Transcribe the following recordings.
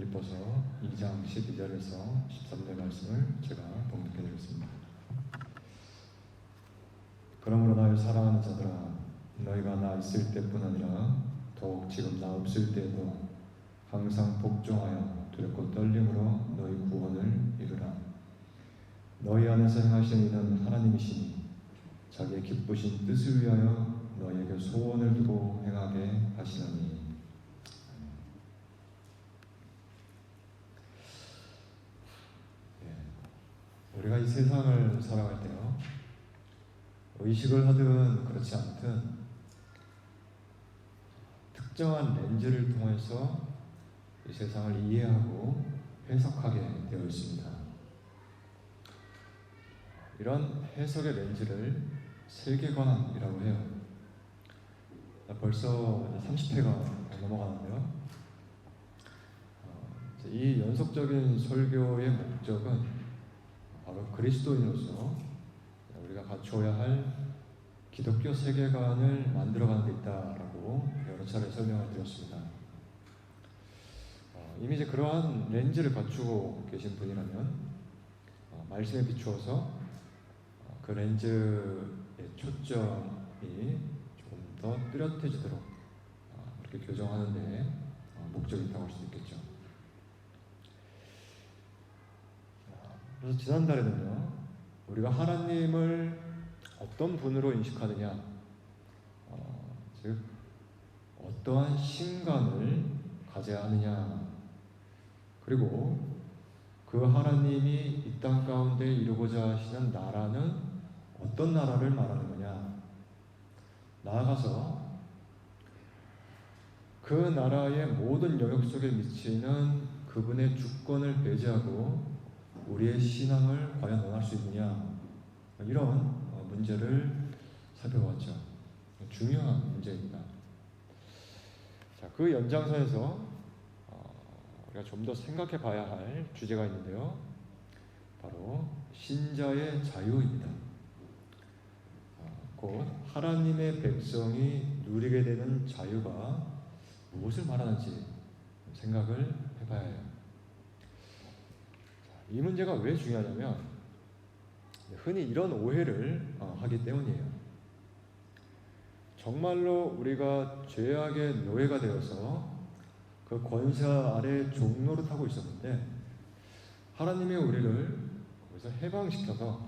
빌립보서 2장 12절에서 13절 말씀을 제가 봉독해 드리겠습니다. 그러므로 나의 사랑하는 자들아, 너희가 나 있을 때뿐 아니라 더욱 지금 나 없을 때에도 항상 복종하여 두렵고 떨림으로 너희 구원을 이루라. 너희 안에서 행하시는 이는 하나님이시니 자기의 기쁘신 뜻을 위하여 너희에게 소원을 두고 행하게 하시나니. 우리가 이 세상을 살아갈 때요, 의식을 하든 그렇지 않든 특정한 렌즈를 통해서 이 세상을 이해하고 해석하게 되어 있습니다. 이런 해석의 렌즈를 세계관이라고 해요. 벌써 30회가 넘어가는데요, 이 연속적인 설교의 목적은 바로 그리스도인으로서 우리가 갖추어야 할 기독교 세계관을 만들어가는 데 있다라고 여러 차례 설명을 드렸습니다. 이미 이제 그러한 렌즈를 갖추고 계신 분이라면 말씀에 비추어서 그 렌즈의 초점이 조금 더 뚜렷해지도록 그렇게 교정하는 데 목적이 있다고 할 수 있겠죠. 그래서 지난달에는요, 우리가 하나님을 어떤 분으로 인식하느냐, 즉 어떠한 신간을 가져야 하느냐, 그리고 그 하나님이 이 땅 가운데 이루고자 하시는 나라는 어떤 나라를 말하는 거냐, 나아가서 그 나라의 모든 영역 속에 미치는 그분의 주권을 배제하고 우리의 신앙을 과연 논할 수 있느냐, 이런 문제를 살펴봤죠. 중요한 문제입니다. 자, 그 연장선에서 우리가 좀 더 생각해 봐야 할 주제가 있는데요, 바로 신자의 자유입니다. 곧 하나님의 백성이 누리게 되는 자유가 무엇을 말하는지 생각을 해봐야 해요. 이 문제가 왜 중요하냐면 흔히 이런 오해를 하기 때문이에요. 정말로 우리가 죄악의 노예가 되어서 그 권세 아래 종노릇하고 있었는데 하나님이 우리를 거기서 해방시켜서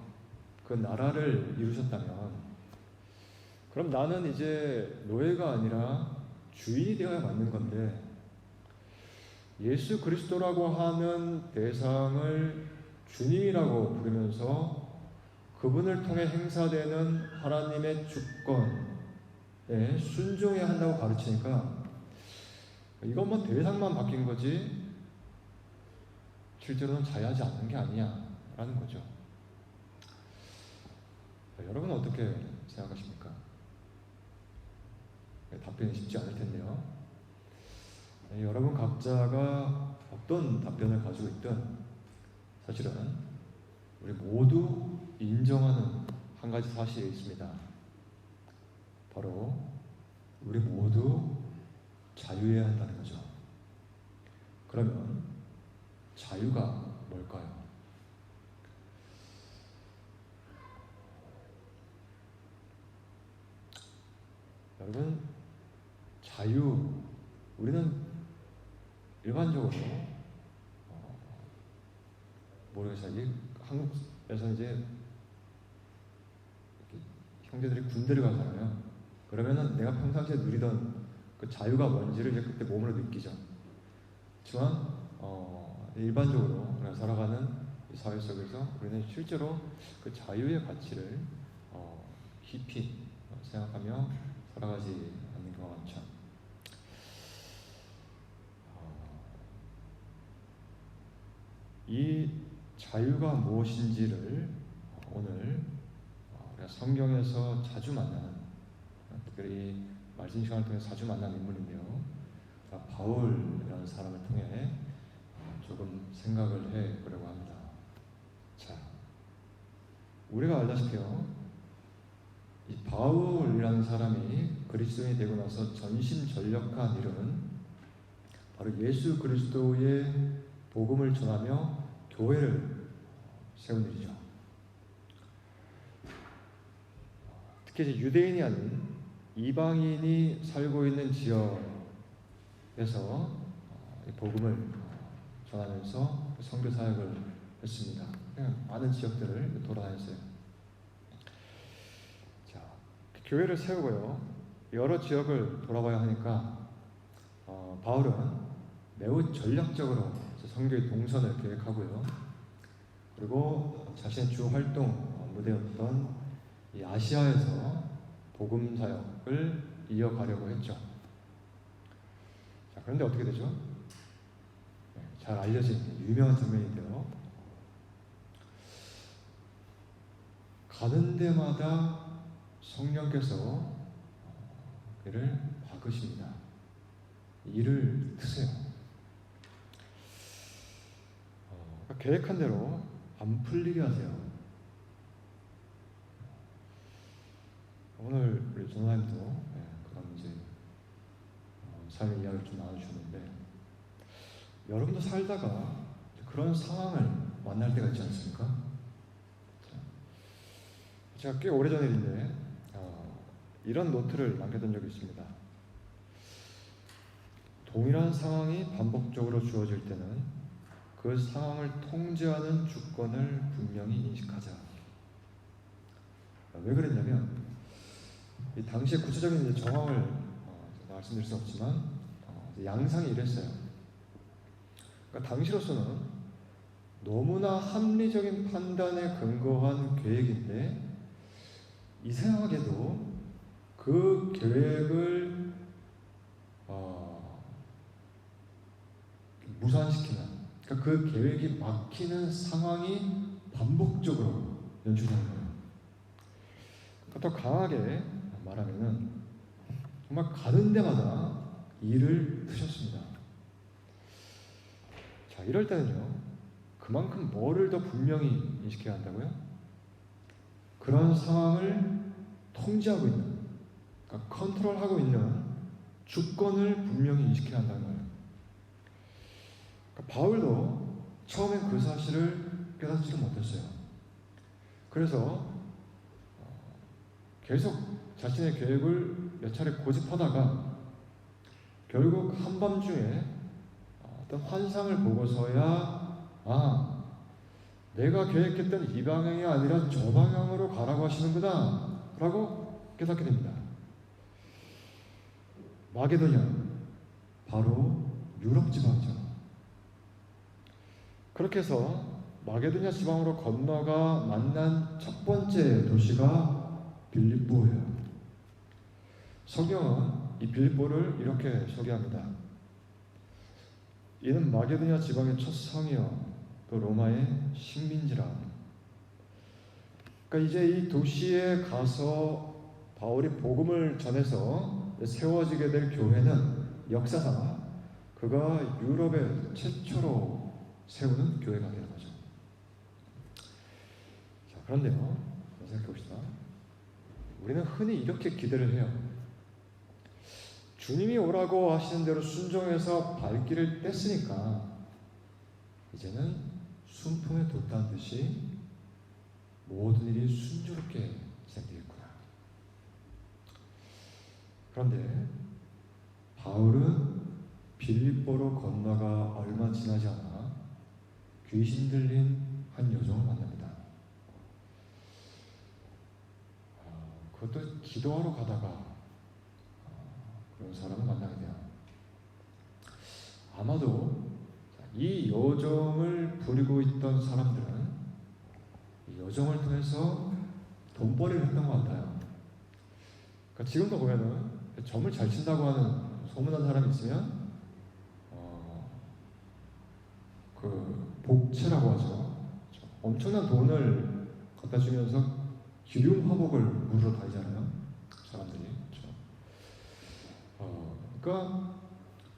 그 나라를 이루셨다면, 그럼 나는 이제 노예가 아니라 주인이 되어야 맞는 건데, 예수 그리스도라고 하는 대상을 주님이라고 부르면서 그분을 통해 행사되는 하나님의 주권에 순종해야 한다고 가르치니까 이건 뭐 대상만 바뀐 거지 실제로는 자유하지 않는 게 아니야 라는 거죠. 여러분은 어떻게 생각하십니까? 답변이 쉽지 않을 텐데요. 여러분 각자가 어떤 답변을 가지고 있든 사실은 우리 모두 인정하는 한 가지 사실이 있습니다. 바로 우리 모두 자유해야 한다는 거죠. 그러면 자유가 뭘까요? 여러분, 자유, 우리는 일반적으로 모르겠어요. 한국에서 이제 형제들이 군대를 가잖아요. 그러면은 내가 평상시에 누리던 그 자유가 뭔지를 이제 그때 몸으로 느끼죠. 하지만 일반적으로 우리가 살아가는 이 사회 속에서 우리는 실제로 그 자유의 가치를 깊이 생각하며 살아가지 않는 경우가 많죠. 이 자유가 무엇인지를 오늘 우리가 성경에서 자주 만나는, 특별히 말씀 시간을 통해 자주 만나는 인물인데요, 바울이라는 사람을 통해 조금 생각을 해보려고 합니다. 자, 우리가 알다시피요, 이 바울이라는 사람이 그리스도인이 되고 나서 전심전력한 일은 바로 예수 그리스도의 복음을 전하며 교회를 세운 일이죠. 특히 이제 유대인이 아닌 이방인이 살고 있는 지역에서 이 복음을 전하면서 선교 사역을 했습니다. 많은 지역들을 돌아다녔어요. 자, 교회를 세우고요. 여러 지역을 돌아봐야 하니까 바울은 매우 전략적으로 선교의 동선을 계획하고요. 그리고 자신의 주 활동 무대였던 이 아시아에서 복음 사역을 이어가려고 했죠. 자, 그런데 어떻게 되죠? 잘 알려진 유명한 장면인데요. 가는 데마다 성령께서 그를 박으십니다. 일을 트세요. 계획한 대로 안 풀리게 하세요. 오늘 우리 전사님도 그런 이제 삶의 이야기를 좀 나눠주셨는데, 여러분도 살다가 그런 상황을 만날 때가 있지 않습니까? 제가 꽤 오래전 일인데 이런 노트를 남겨둔 적이 있습니다. 동일한 상황이 반복적으로 주어질 때는 그 상황을 통제하는 주권을 분명히 인식하자. 왜 그랬냐면, 이 당시의 구체적인 정황을 말씀드릴 수 없지만 양상이 이랬어요. 그러니까 당시로서는 너무나 합리적인 판단에 근거한 계획인데, 이상하게도 그 계획을 무산시키는, 그러니까 그 계획이 막히는 상황이 반복적으로 연출되는 거예요. 더 강하게 말하면은 정말 가는 데마다 일을 트셨습니다. 자, 이럴 때는요, 그만큼 뭐를 더 분명히 인식해야 한다고요? 그런 상황을 통제하고 있는, 그러니까 컨트롤하고 있는 주권을 분명히 인식해야 한다는 거예요. 그러니까 바울도 처음엔 그 사실을 깨닫지를 못했어요. 그래서 계속 자신의 계획을 몇 차례 고집하다가 결국 한밤중에 어떤 환상을 보고서야 내가 계획했던 이 방향이 아니라 저 방향으로 가라고 하시는구나 라고 깨닫게 됩니다. 마게도냐, 바로 유럽 지방이죠. 그렇게 해서 마게도냐 지방으로 건너가 만난 첫 번째 도시가 빌립보예요. 성경은 이 빌립보를 이렇게 소개합니다. 이는 마게도냐 지방의 첫 성이요 또 로마의 식민지라. 그러니까 이제 이 도시에 가서 바울이 복음을 전해서 세워지게 될 교회는 역사상 그가 유럽에 최초로 세우는 교회가 되는 거죠. 자, 그런데요, 생각해 봅시다. 우리는 흔히 이렇게 기대를 해요. 주님이 오라고 하시는 대로 순종해서 발길을 뗐으니까 이제는 순풍에 돛다는 듯이 모든 일이 순조롭게 진행되겠구나. 그런데 바울은 빌립보로 건너가 얼마 지나지 않아 귀신 들린 한 여종을 만납니다. 그것도 기도하러 가다가 그런 사람을 만나게 돼요. 아마도 이 여정을 부리고 있던 사람들은 이 여정을 통해서 돈벌이를 했던 것 같아요. 그러니까 지금도 보면은 점을 잘 친다고 하는 소문난 사람이 있으면 그 복채라고 하죠. 엄청난 돈을 갖다 주면서 기륭 화복을 물으러 다니잖아요, 사람들이. 그러니까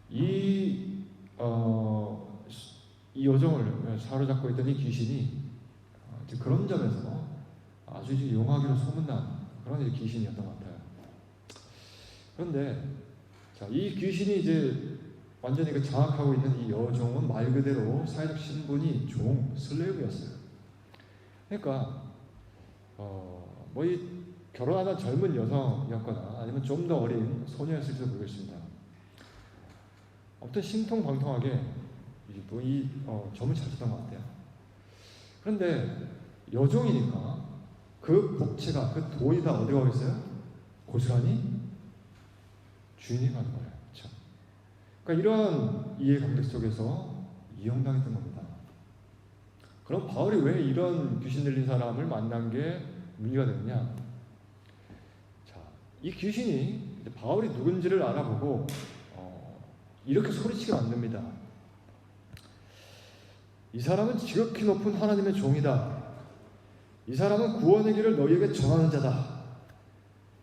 이 여정을 사로잡고 있던 이 귀신이 그런 점에서 아주 용하기로 소문난 그런 귀신이었던 것 같아요. 그런데 자, 이 귀신이 이제 완전히 그 장악하고 있는 이 여종은 말 그대로 사회적 신분이 슬레이브였어요. 그러니까 뭐 이 결혼하던 젊은 여성이었거나 아니면 좀 더 어린 소녀였을지도 모르겠습니다. 아무튼 신통방통하게 점을 잘 쳤던 것 같아요. 그런데 여종이니까 그 복체가, 그 돈이 다 어디 가겠어요? 고스란히 주인이 가는 거예요. 그렇죠? 그러니까 이런 이해관계 속에서 이용당했던 겁니다. 그럼 바울이 왜 이런 귀신 들린 사람을 만난 게 문제가 됐냐? 자, 이 귀신이 이제 바울이 누군지를 알아보고 이렇게 소리치게 만듭니다. 이 사람은 지극히 높은 하나님의 종이다. 이 사람은 구원의 길을 너희에게 전하는 자다.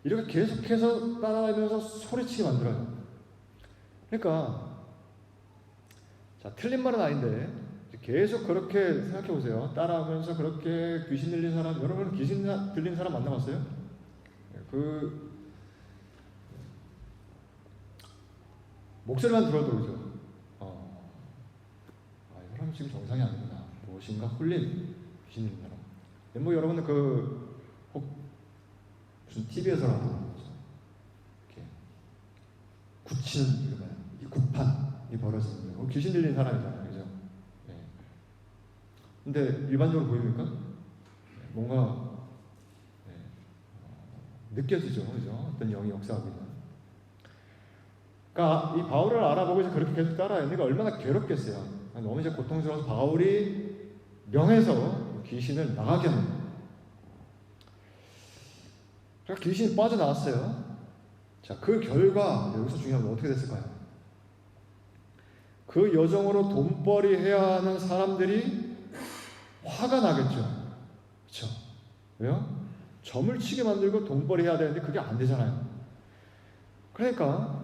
이렇게 계속해서 따라하면서 소리치게 만들어요. 그러니까 자, 틀린 말은 아닌데 계속 그렇게 생각해 보세요. 따라하면서 그렇게 귀신 들린 사람, 여러분 귀신 들린 사람 만나봤어요? 목소리만 들어도 그죠? 여러분 지금 정상이 아니구나. 무엇인가 홀린 귀신 들린 사람. 뭐 여러분은 혹 무슨 TV에서라도 이렇게 굳히는 이 구판이 벌어지는 거예요. 귀신 들린 사람이잖아요, 그죠? 네. 근데 일반적으로 보입니까? 뭔가 느껴지죠, 그죠? 어떤 영이 역사하고 있는. 그러니까 이 바울을 알아보고 이제 그렇게 계속 따라해요. 그러니까 얼마나 괴롭겠어요. 너무 이제 고통스러워서 바울이 명해서 귀신을 나가게 합니다. 그러니까 귀신이 빠져나왔어요. 자, 그 결과 여기서 중요한 건 어떻게 됐을까요? 그 여정으로 돈벌이 해야 하는 사람들이 화가 나겠죠. 그렇죠? 왜요? 점을 치게 만들고 돈벌이 해야 되는데 그게 안 되잖아요. 그러니까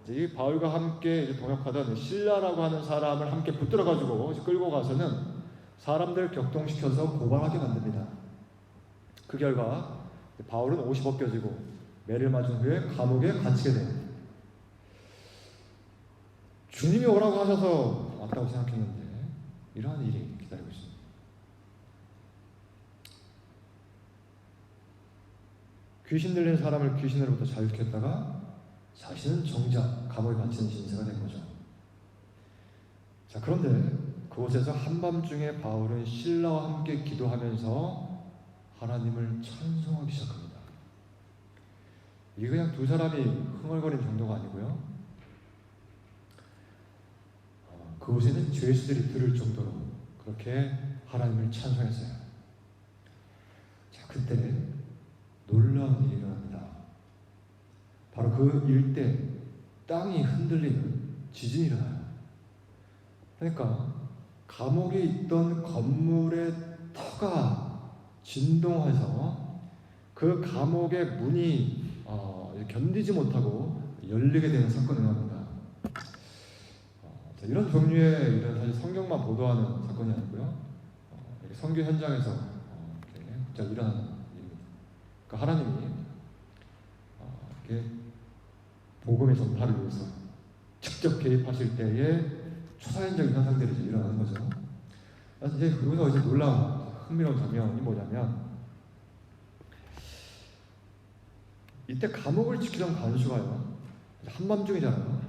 이 바울과 함께 이제 동역하던 실라라고 하는 사람을 함께 붙들어가지고 끌고 가서는 사람들 격동시켜서 고발하게 만듭니다. 그 결과 바울은 옷이 벗겨지고 매를 맞은 후에 감옥에 갇히게 돼요. 주님이 오라고 하셔서 왔다고 생각했는데 이러한 일이 기다리고 있습니다. 귀신 들린 사람을 귀신으로부터 자유케 했다가 자신은 정작 감옥에 갇히는 신세가 된 거죠. 자, 그런데 그곳에서 한밤중에 바울은 실라와 함께 기도하면서 하나님을 찬송하기 시작합니다. 이게 그냥 두 사람이 흥얼거리는 정도가 아니고요. 그곳에는 죄수들이 들을 정도로 그렇게 하나님을 찬송했어요. 자, 그때 놀라운 일이 일어납니다. 바로 그 일대 땅이 흔들리는 지진이 일어나요. 그러니까 감옥에 있던 건물의 터가 진동해서 그 감옥의 문이 견디지 못하고 열리게 되는 사건이 일어납니다. 이런 종류의 이런 사실 성경만 보도하는 사건이 아니고요. 선교 현장에서 일어나는 일입니다. 그러니까 하나님이 복음의 전파를 위해서 직접 개입하실 때에 초자연적인 현상들이 일어나는 거죠. 이제 여기서 이제 놀라운 흥미로운 장면이 뭐냐면 이때 감옥을 지키던 간수가요. 한밤중이잖아요.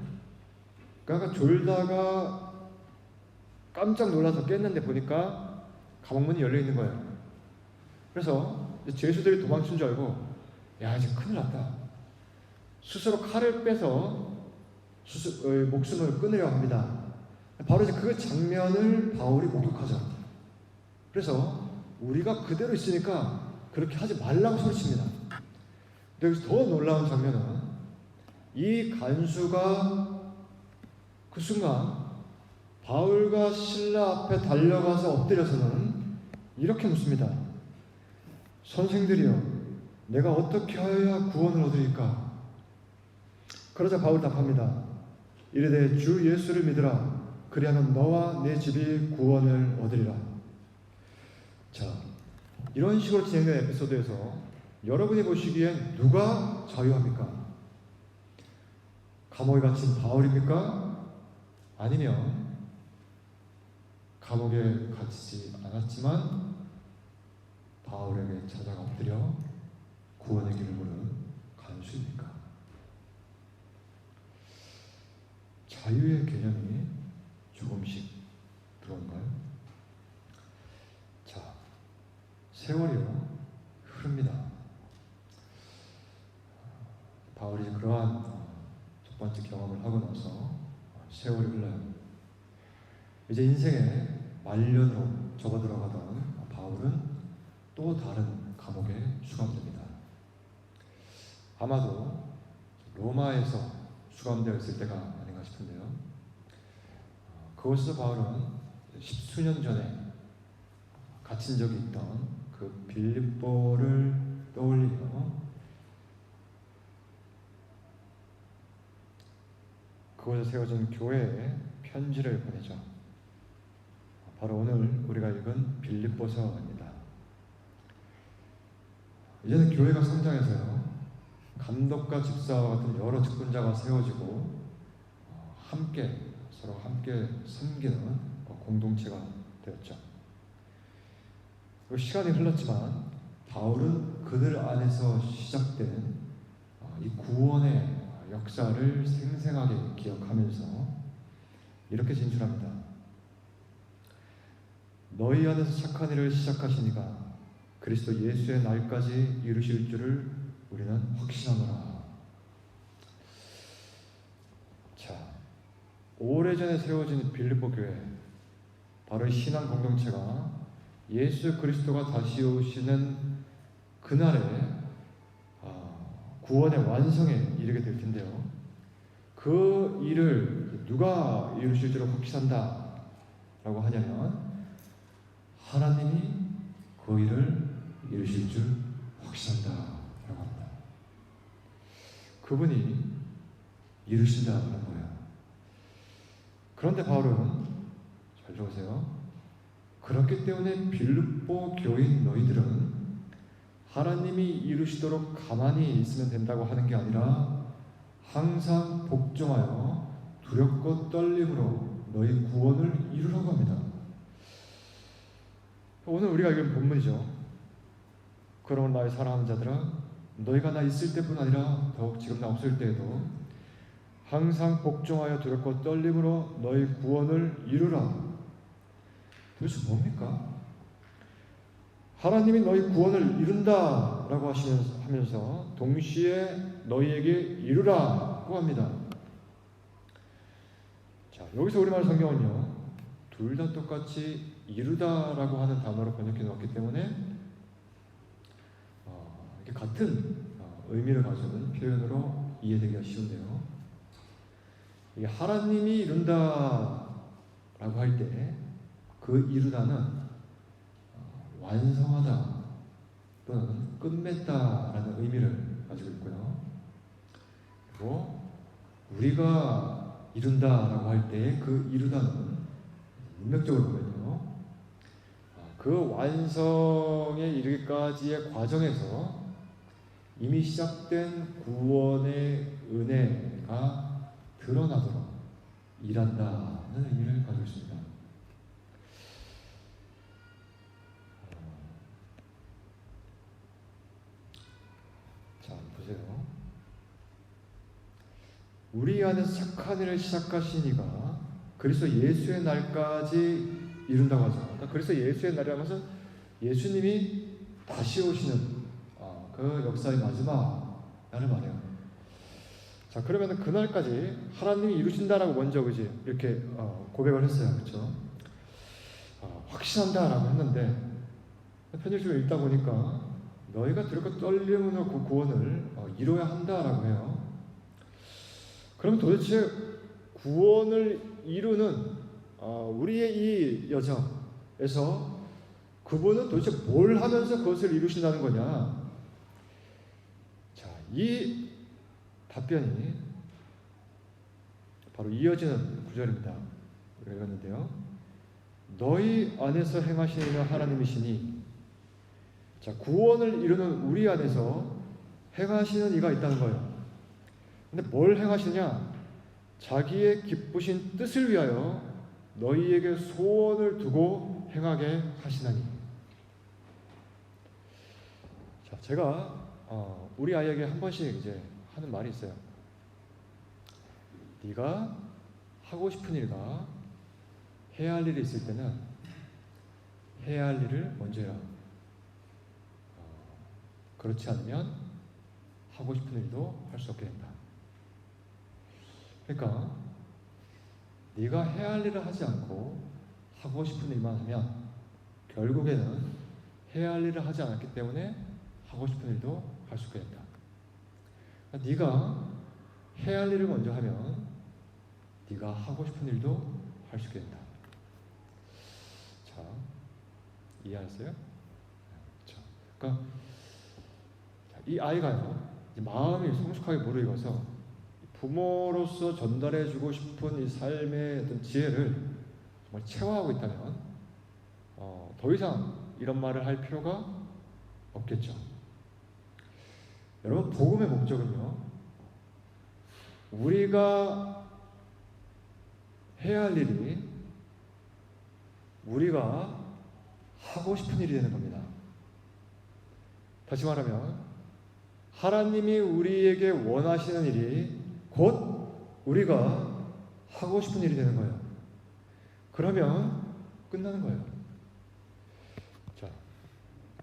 그러니까 졸다가 깜짝 놀라서 깼는데 보니까 감옥문이 열려 있는 거예요. 그래서 죄수들이 도망친 줄 알고 야, 이제 큰일 났다. 스스로 칼을 빼서 목숨을 끊으려 합니다. 바로 이제 그 장면을 바울이 목격하죠. 그래서 우리가 그대로 있으니까 그렇게 하지 말라고 소리칩니다. 근데 여기서 더 놀라운 장면은 이 간수가 그 순간 바울과 실라 앞에 달려가서 엎드려서는 이렇게 묻습니다. 선생들이여, 내가 어떻게 하여야 구원을 얻으리까? 그러자 바울이 답합니다. 이르되 주 예수를 믿으라. 그리하면 너와 내 집이 구원을 얻으리라. 자, 이런 식으로 진행된 에피소드에서 여러분이 보시기엔 누가 자유합니까? 감옥에 갇힌 바울입니까? 아니면 감옥에 갇히지 않았지만 바울에게 찾아가 엎드려 구원의 길을 물은 간수입니까? 자유의 개념이 조금씩 들어온가요? 자, 세월이요 흐릅니다. 바울이 그러한 첫 번째 경험을 하고 나서 세월이 흘러요. 이제 인생의 말년으로 접어들어가던 바울은 또 다른 감옥에 수감됩니다. 아마도 로마에서 수감되었을 때가 아닌가 싶은데요. 그곳에서 바울은 십수년 전에 갇힌 적이 있던 그 빌립보를 떠올리며 그곳에 세워진 교회에 편지를 보내죠. 바로 오늘 우리가 읽은 빌립보서입니다. 이제는 교회가 성장해서요, 감독과 집사와 같은 여러 직분자가 세워지고 서로 함께 섬기는 공동체가 되었죠. 그리고 시간이 흘렀지만 바울은 그들 안에서 시작된 이 구원의 역사를 생생하게 기억하면서 이렇게 진술합니다. 너희 안에서 착한 일을 시작하시니가 그리스도 예수의 날까지 이루실 줄을 우리는 확신하노라. 자, 오래전에 세워진 빌립보 교회, 바로 신앙 공동체가 예수 그리스도가 다시 오시는 그날에 구원의 완성에 이르게 될 텐데요. 그 일을 누가 이루실 줄을 확신한다 라고 하냐면 하나님이 그 일을 이루실 줄 확신한다 라고 합니다. 그분이 이루신다는 거예요. 그런데 바울은 잘 들어보세요. 그렇기 때문에 빌립보 교인 너희들은 하나님이 이루시도록 가만히 있으면 된다고 하는 게 아니라 항상 복종하여 두렵고 떨림으로 너희 구원을 이루라고 합니다. 오늘 우리가 읽은 본문이죠. 그러므로 나의 사랑하는 자들아, 너희가 나 있을 때뿐 아니라 더욱 지금 나 없을 때에도 항상 복종하여 두렵고 떨림으로 너희 구원을 이루라. 도대체 뭡니까? 하나님이 너희 구원을 이룬다라고 하면서 동시에 너희에게 이루라고 합니다. 자, 여기서 우리말 성경은요, 둘 다 똑같이 이루다라고 하는 단어로 번역해 놓았기 때문에 이렇게 같은 의미를 가지는 표현으로 이해되기가 쉬운데요. 이게 하나님이 이룬다라고 할 때 그 이루다는 완성하다 또는 끝맺다라는 의미를 가지고 있고요. 그리고 우리가 이룬다라고 할 때 그 이루다는 문맥적으로 보면요, 그 완성에 이르기까지의 과정에서 이미 시작된 구원의 은혜가 드러나도록 일한다는 의미를 가지고 있습니다. 자, 보세요. 우리 안에서 착한 일을 시작하시니가 그리스도 예수의 날까지 이룬다고 하죠. 그러니까 그리스도 예수의 날이라는 것은 예수님이 다시 오시는 그 역사의 마지막 날을 말해요. 자, 그러면 그날까지 하나님이 이루신다라고 먼저 이렇게 고백을 했어요. 그렇죠? 확신한다라고 했는데 편집을 읽다 보니까 너희가 두렵고 떨림으로 그 구원을 이뤄야 한다라고 해요. 그럼 도대체 구원을 이루는 우리의 이 여정에서 그분은 도대체 뭘 하면서 그것을 이루신다는 거냐? 자, 이 답변이 바로 이어지는 구절입니다. 우리가 읽었는데요. 너희 안에서 행하시는 하나님이시니, 자, 구원을 이루는 우리 안에서 행하시는 이가 있다는 거예요. 근데 뭘 행하시냐? 자기의 기쁘신 뜻을 위하여 너희에게 소원을 두고 행하게 하시나니. 자, 제가 우리 아이에게 한 번씩 이제 하는 말이 있어요. 네가 하고 싶은 일과 해야 할 일이 있을 때는 해야 할 일을 먼저 해라. 그렇지 않으면 하고 싶은 일도 할 수 없게 된다. 그러니까 네가 해야 할 일을 하지 않고 하고 싶은 일만 하면 결국에는 해야 할 일을 하지 않았기 때문에 하고 싶은 일도 할 수 없게 된다. 그러니까 네가 해야 할 일을 먼저 하면 네가 하고 싶은 일도 할 수 있게 된다. 자, 이해하셨어요? 자, 그러니까 이 아이가요, 마음이 성숙하게 무르익어서 부모로서 전달해주고 싶은 이 삶의 어떤 지혜를 정말 체화하고 있다면 더 이상 이런 말을 할 필요가 없겠죠. 여러분, 복음의 목적은요, 우리가 해야 할 일이 우리가 하고 싶은 일이 되는 겁니다. 다시 말하면 하나님이 우리에게 원하시는 일이 곧 우리가 하고 싶은 일이 되는 거예요. 그러면 끝나는 거예요. 자,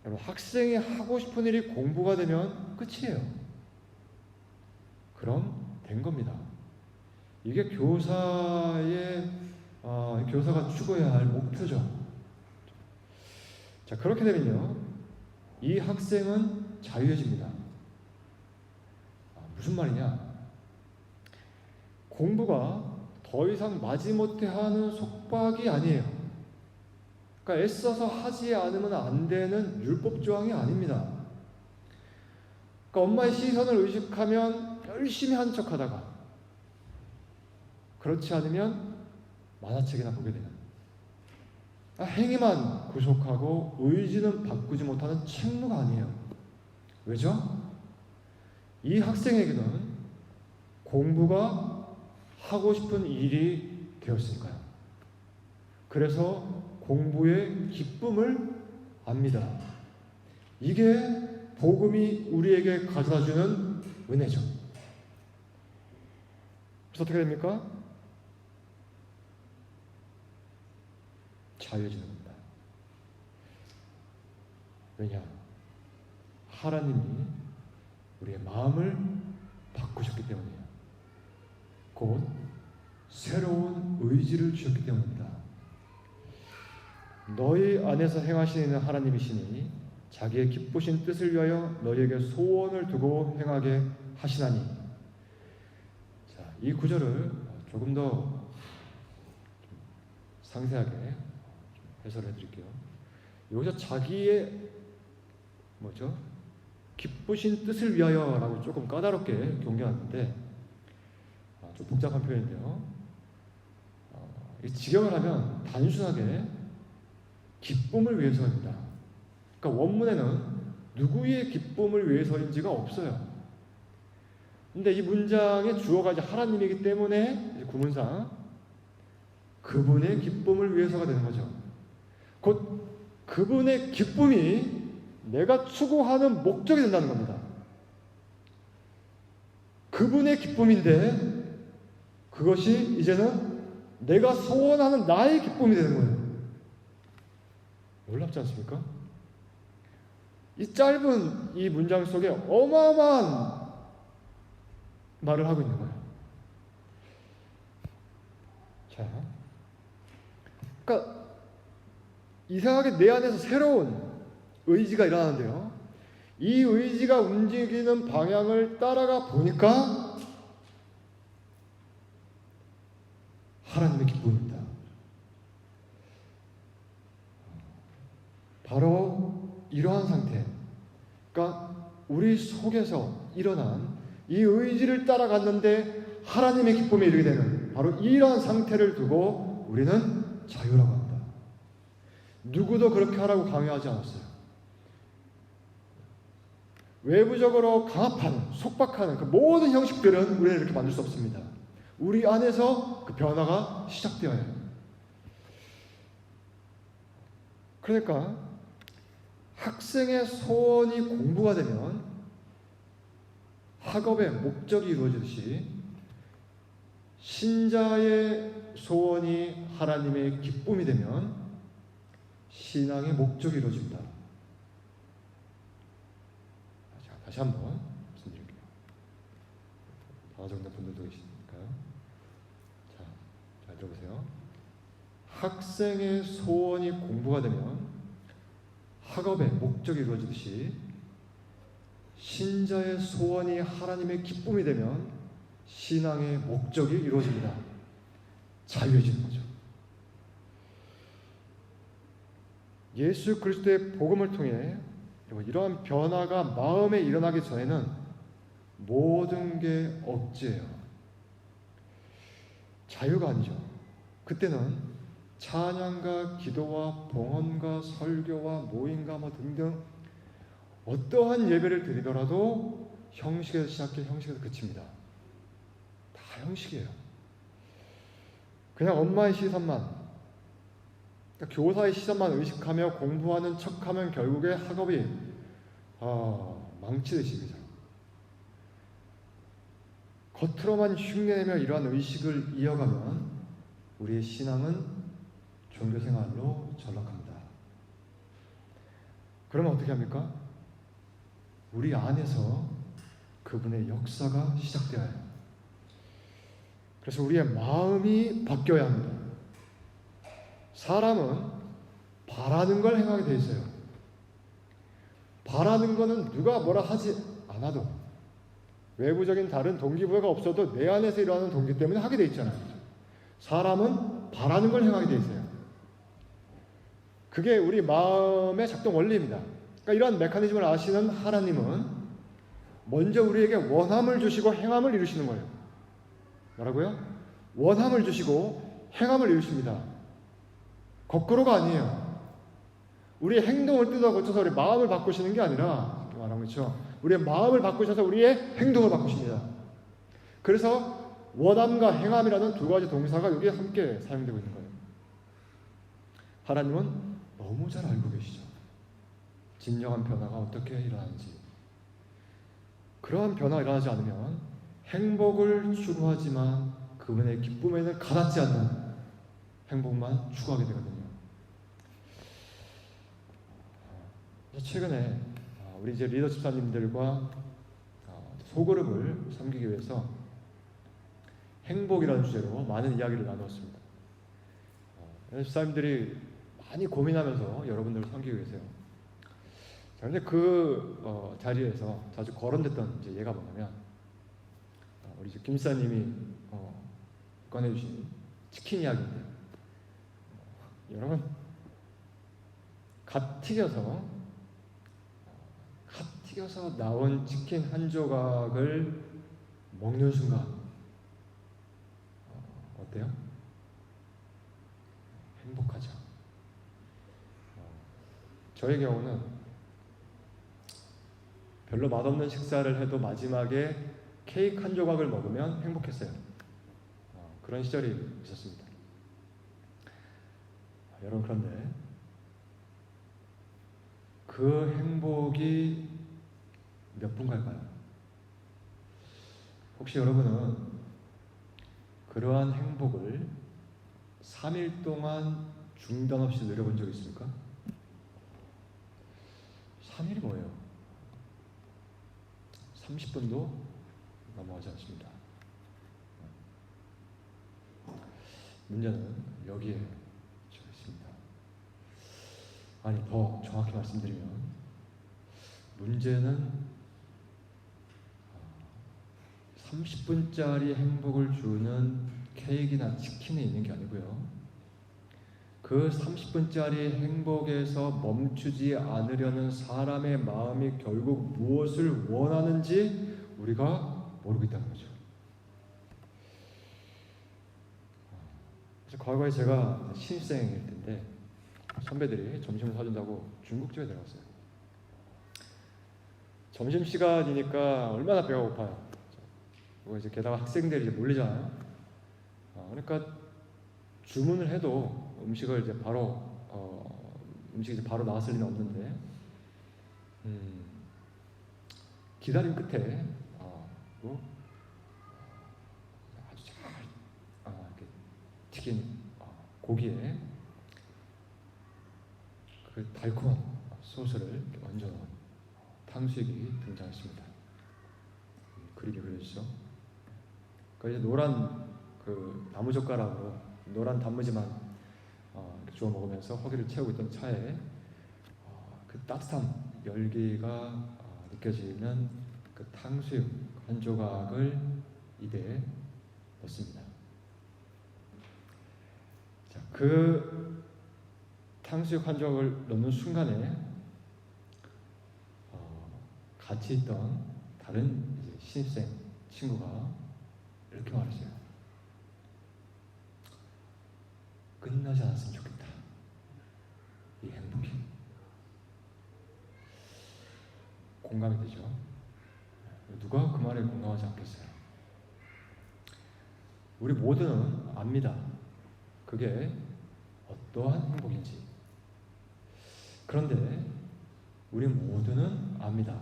여러분, 학생이 하고 싶은 일이 공부가 되면 끝이에요. 그럼 된 겁니다. 이게 교사가 추구해야 할 목표죠. 자, 그렇게 되면요, 이 학생은 자유해집니다. 무슨 말이냐? 공부가 더 이상 마지못해 하는 속박이 아니에요. 그러니까 애써서 하지 않으면 안 되는 율법 조항이 아닙니다. 그러니까 엄마의 시선을 의식하면 열심히 한 척하다가 그렇지 않으면 만화책이나 보게 되는, 행위만 구속하고 의지는 바꾸지 못하는 책무가 아니에요. 왜죠? 이 학생에게는 공부가 하고 싶은 일이 되었으니까요. 그래서 공부의 기쁨을 압니다. 이게 복음이 우리에게 가져다주는 은혜죠. 그래서 어떻게 됩니까? 자유해지는 겁니다. 왜냐? 하나님이 우리의 마음을 바꾸셨기 때문이에요. 곧 새로운 의지를 주셨기 때문입니다. 너희 안에서 행하시는 하나님이시니 자기의 기쁘신 뜻을 위하여 너희에게 소원을 두고 행하게 하시나니. 자, 이 구절을 조금 더 상세하게 해설해 드릴게요. 여기서 자기의 기쁘신 뜻을 위하여라고 조금 까다롭게 경계하는데 좀 복잡한 표현인데요. 직역을 하면 단순하게 기쁨을 위해서입니다. 그러니까 원문에는 누구의 기쁨을 위해서인지가 없어요. 근데 이 문장의 주어가 이제 하나님이기 때문에 이제 구문상 그분의 기쁨을 위해서가 되는 거죠. 곧 그분의 기쁨이 내가 추구하는 목적이 된다는 겁니다. 그분의 기쁨인데 그것이 이제는 내가 소원하는 나의 기쁨이 되는 거예요. 놀랍지 않습니까? 이 짧은 이 문장 속에 어마어마한 말을 하고 있는 거예요. 자, 그러니까 이상하게 내 안에서 새로운 의지가 일어나는데요. 이 의지가 움직이는 방향을 따라가 보니까 하나님의 기쁨입니다. 바로 이러한 상태, 그러니까 우리 속에서 일어난 이 의지를 따라갔는데 하나님의 기쁨에 이르게 되는 바로 이러한 상태를 두고 우리는 자유라고 합니다. 누구도 그렇게 하라고 강요하지 않았어요. 외부적으로 강압하는, 속박하는 그 모든 형식들은 우리는 이렇게 만들 수 없습니다. 우리 안에서 그 변화가 시작되어야 해요. 그러니까 학생의 소원이 공부가 되면 학업의 목적이 이루어지듯이 신자의 소원이 하나님의 기쁨이 되면 신앙의 목적이 이루어집니다. 자, 다시 한번 말씀드릴게요. 방화정답 분들도 계시니까요. 자, 잘 들어보세요. 학생의 소원이 공부가 되면 학업의 목적이 이루어지듯이 신자의 소원이 하나님의 기쁨이 되면 신앙의 목적이 이루어집니다. 자유해지는 거죠. 예수 그리스도의 복음을 통해 이러한 변화가 마음에 일어나기 전에는 모든 게 억지예요. 자유가 아니죠. 그때는 찬양과 기도와 봉헌과 설교와 모임과 등등 어떠한 예배를 드리더라도 형식에서 시작해 형식에서 그칩니다. 다 형식이에요. 그냥 엄마의 시선만, 그러니까 교사의 시선만 의식하며 공부하는 척하면 결국에 학업이 망치듯이, 그죠? 겉으로만 흉내내며 이러한 의식을 이어가면 우리의 신앙은 종교생활로 전락합니다. 그러면 어떻게 합니까? 우리 안에서 그분의 역사가 시작되어야 해요. 그래서 우리의 마음이 바뀌어야 합니다. 사람은 바라는 걸 행하게 돼 있어요. 바라는 거는 누가 뭐라 하지 않아도, 외부적인 다른 동기부여가 없어도 내 안에서 일어나는 동기 때문에 하게 돼 있잖아요. 사람은 바라는 걸 행하게 돼 있어요. 그게 우리 마음의 작동 원리입니다. 그러니까 이러한 메커니즘을 아시는 하나님은 먼저 우리에게 원함을 주시고 행함을 이루시는 거예요. 뭐라고요? 원함을 주시고 행함을 이루십니다. 거꾸로가 아니에요. 우리의 행동을 뜯어 고쳐서 우리 마음을 바꾸시는 게 아니라, 말한 거죠. 우리의 마음을 바꾸셔서 우리의 행동을 바꾸십니다. 그래서 원함과 행함이라는 두 가지 동사가 여기에 함께 사용되고 있는 거예요. 하나님은 너무 잘 알고 계시죠. 진정한 변화가 어떻게 일어나는지. 그러한 변화가 일어나지 않으면 행복을 추구하지만 그분의 기쁨에는 가닿지 않는 행복만 추구하게 되거든요. 최근에 우리 이제 리더 집사님들과 소그룹을 섬기기 위해서 행복이라는 주제로 많은 이야기를 나누었습니다. 집사님들이 많이 고민하면서 여러분들을 섬기고 계세요. 그런데 그 자리에서 자주 거론됐던 이제 예가 뭐냐면, 우리 김 집사님이 꺼내주신 치킨 이야기인데, 여러분 갓 튀겨서 나온 치킨 한 조각을 먹는 순간 어때요? 행복하죠. 저의 경우는 별로 맛없는 식사를 해도 마지막에 케이크 한 조각을 먹으면 행복했어요. 그런 시절이 있었습니다. 여러분, 그런데 그 행복이 몇 분 갈까요? 혹시 여러분은 그러한 행복을 3일 동안 중단 없이 누려본 적 있습니까? 3일이 뭐예요? 30분도 넘어가지 않습니다. 문제는 여기에 있습니다. 아니, 더 정확히 말씀드리면 문제는 30분짜리 행복을 주는 케이크나 치킨에 있는 게 아니고요. 그 30분짜리 행복에서 멈추지 않으려는 사람의 마음이 결국 무엇을 원하는지 우리가 모르고 있다는 거죠. 그래서 과거에 제가 신입생일 때인데 선배들이 점심을 사준다고 중국집에 들어갔어요. 점심시간이니까 얼마나 배가 고파요. 그리고 이제 게다가 학생들이 이제 몰리잖아요. 그러니까 주문을 해도 음식을 이제 음식이 이제 바로 나왔을 리는 없는데 기다림 끝에 아주 잘 이렇게 튀긴 고기에 그 달콤한 소스를 얹어 놓은 탕수육이 등장했습니다. 그림이 그려지죠. 그러니까 이제 노란 그 나무젓가락으로 노란 단무지만 이렇게 주워 먹으면서 허기를 채우고 있던 차에 그 따뜻한 열기가 느껴지는 그 탕수육 한 조각을 입에 넣습니다. 자, 그 탕수육 한 조각을 넣는 순간에 같이 있던 다른 이제 신입생 친구가 이렇게 말했어요. 끝나지 않았으면 좋겠다. 이 행복이. 공감이 되죠. 누가 그 말에 공감하지 않겠어요? 우리 모두는 압니다. 그게 어떠한 행복인지. 그런데 우리 모두는 압니다.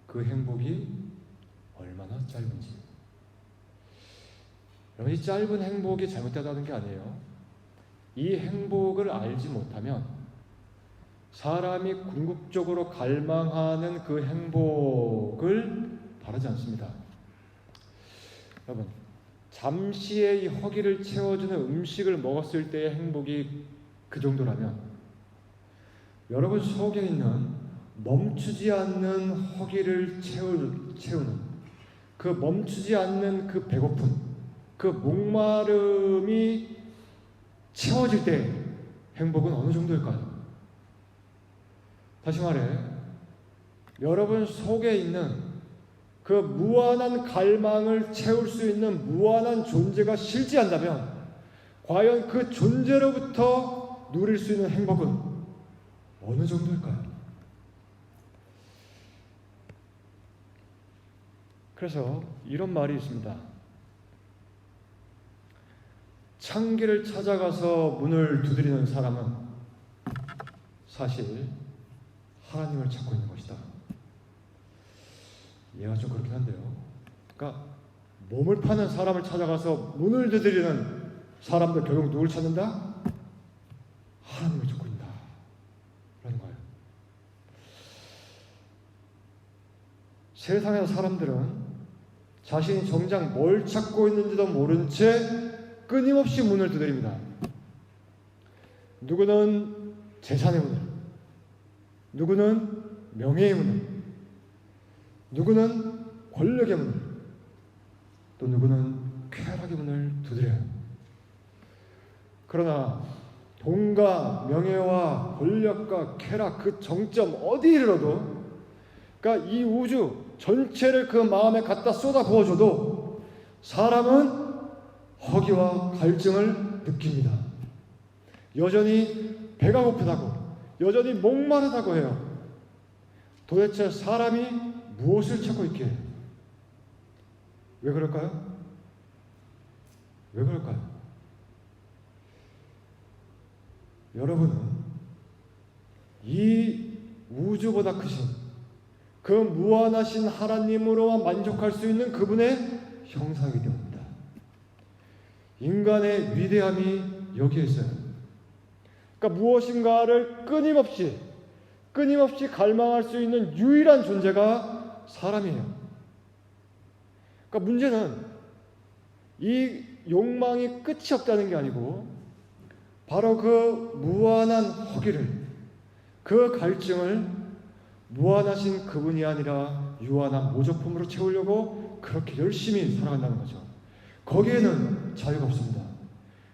그 행복이 얼마나 짧은지. 여러분, 이 짧은 행복이 잘못되다는 게 아니에요. 이 행복을 알지 못하면 사람이 궁극적으로 갈망하는 그 행복을 바라지 않습니다. 여러분, 잠시의 이 허기를 채워주는 음식을 먹었을 때의 행복이 그 정도라면 여러분 속에 있는 멈추지 않는 허기를 채우는 그 멈추지 않는 그 배고픔, 그 목마름이 채워질 때 행복은 어느 정도일까요? 다시 말해, 여러분 속에 있는 그 무한한 갈망을 채울 수 있는 무한한 존재가 실지한다면 과연 그 존재로부터 누릴 수 있는 행복은 어느 정도일까요? 그래서 이런 말이 있습니다. 창기를 찾아가서 문을 두드리는 사람은 사실 하나님을 찾고 있는 것이다. 이해가 좀 그렇긴 한데요. 그러니까 몸을 파는 사람을 찾아가서 문을 두드리는 사람도 결국 누굴 찾는다? 하나님을 찾고 있다. 라는 거예요. 세상의 사람들은 자신이 정작 뭘 찾고 있는지도 모른 채 끊임없이 문을 두드립니다. 누구는 재산의 문을, 누구는 명예의 문을, 누구는 권력의 문을, 또 누구는 쾌락의 문을 두드려요. 그러나 돈과 명예와 권력과 쾌락 그 정점 어디에 이르러도, 그러니까 이 우주 전체를 그 마음에 갖다 쏟아 부어줘도 사람은 허기와 갈증을 느낍니다. 여전히 배가 고프다고, 여전히 목마르다고 해요. 도대체 사람이 무엇을 찾고 있기에? 왜 그럴까요? 왜 그럴까요? 여러분은 이 우주보다 크신 그 무한하신 하나님으로만 만족할 수 있는 그분의 형상이 되옵니다. 인간의 위대함이 여기에 있어요. 그러니까 무엇인가를 끊임없이 갈망할 수 있는 유일한 존재가 사람이에요. 그러니까 문제는 이 욕망이 끝이 없다는 게 아니고 바로 그 무한한 허기를, 그 갈증을 무한하신 그분이 아니라 유한한 모조품으로 채우려고 그렇게 열심히 살아간다는 거죠. 거기에는 자유가 없습니다.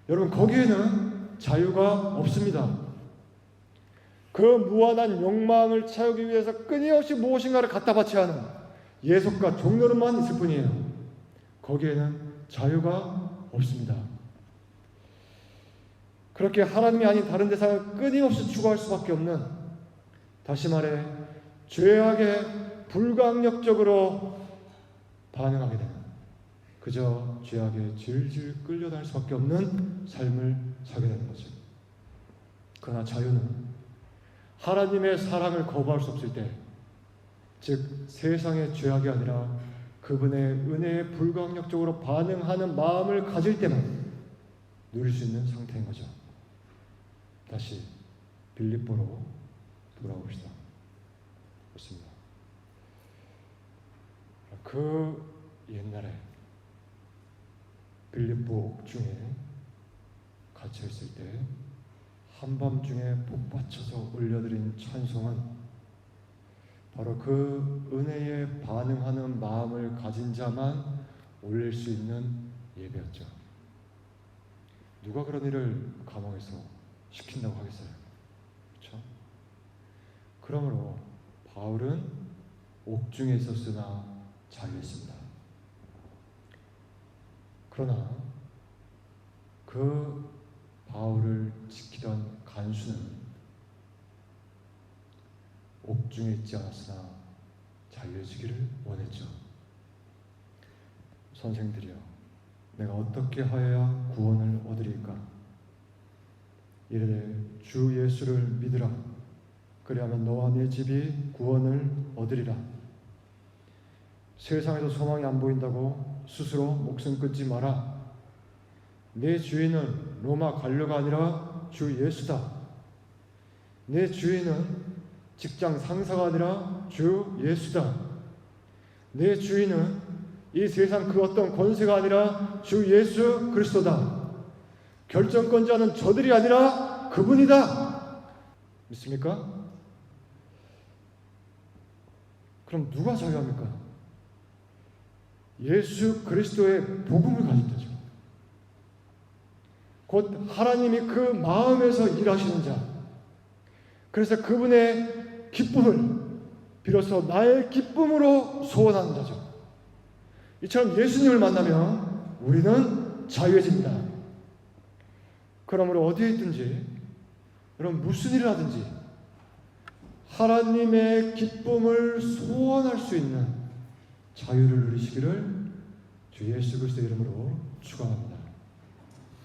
여러분, 거기에는 자유가 없습니다. 그 무한한 욕망을 채우기 위해서 끊임없이 무엇인가를 갖다 바쳐야 하는 예속과 종노릇만 있을 뿐이에요. 거기에는 자유가 없습니다. 그렇게 하나님이 아닌 다른 대상을 끊임없이 추구할 수밖에 없는, 다시 말해 죄악에 불강력적으로 반응하게 되는, 그저 죄악에 질질 끌려다닐 수밖에 없는 삶을 살게 되는 거죠. 그러나 자유는 하나님의 사랑을 거부할 수 없을 때, 즉 세상의 죄악이 아니라 그분의 은혜에 불가항력적으로 반응하는 마음을 가질 때만 누릴 수 있는 상태인 거죠. 다시 빌립보로 돌아옵시다. 그렇습니다. 그 옛날에 빌립보 옥중에 갇혀 있을 때 한밤중에 복받쳐서 올려드린 찬송은 바로 그 은혜에 반응하는 마음을 가진 자만 올릴 수 있는 예배였죠. 누가 그런 일을 감옥에서 시킨다고 하겠어요? 그렇죠? 그러므로 바울은 옥중에 있었으나 자유했습니다. 그러나 그 바울을 지키던 간수는 옥중에 있지 않았으나 자유해지기를 원했죠. 선생들이여, 내가 어떻게 하여야 구원을 얻으리까? 이르되 주 예수를 믿으라. 그리하면 너와 네 집이 구원을 얻으리라. 세상에서 소망이 안 보인다고 스스로 목숨 끊지 마라. 내 주인은 로마 관료가 아니라 주 예수다. 내 주인은 직장 상사가 아니라 주 예수다. 내 주인은 이 세상 그 어떤 권세가 아니라 주 예수 그리스도다. 결정권자는 저들이 아니라 그분이다. 믿습니까? 그럼 누가 자유합니까? 예수 그리스도의 복음을 가진 자죠. 곧 하나님이 그 마음에서 일하시는 자. 그래서 그분의 기쁨을 비로소 나의 기쁨으로 소원하는 자죠. 이처럼 예수님을 만나면 우리는 자유해집니다. 그러므로 어디에 있든지, 여러분 무슨 일을 하든지 하나님의 기쁨을 소원할 수 있는 자유를 누리시기를 주 예수 그리스도의 이름으로 축원합니다.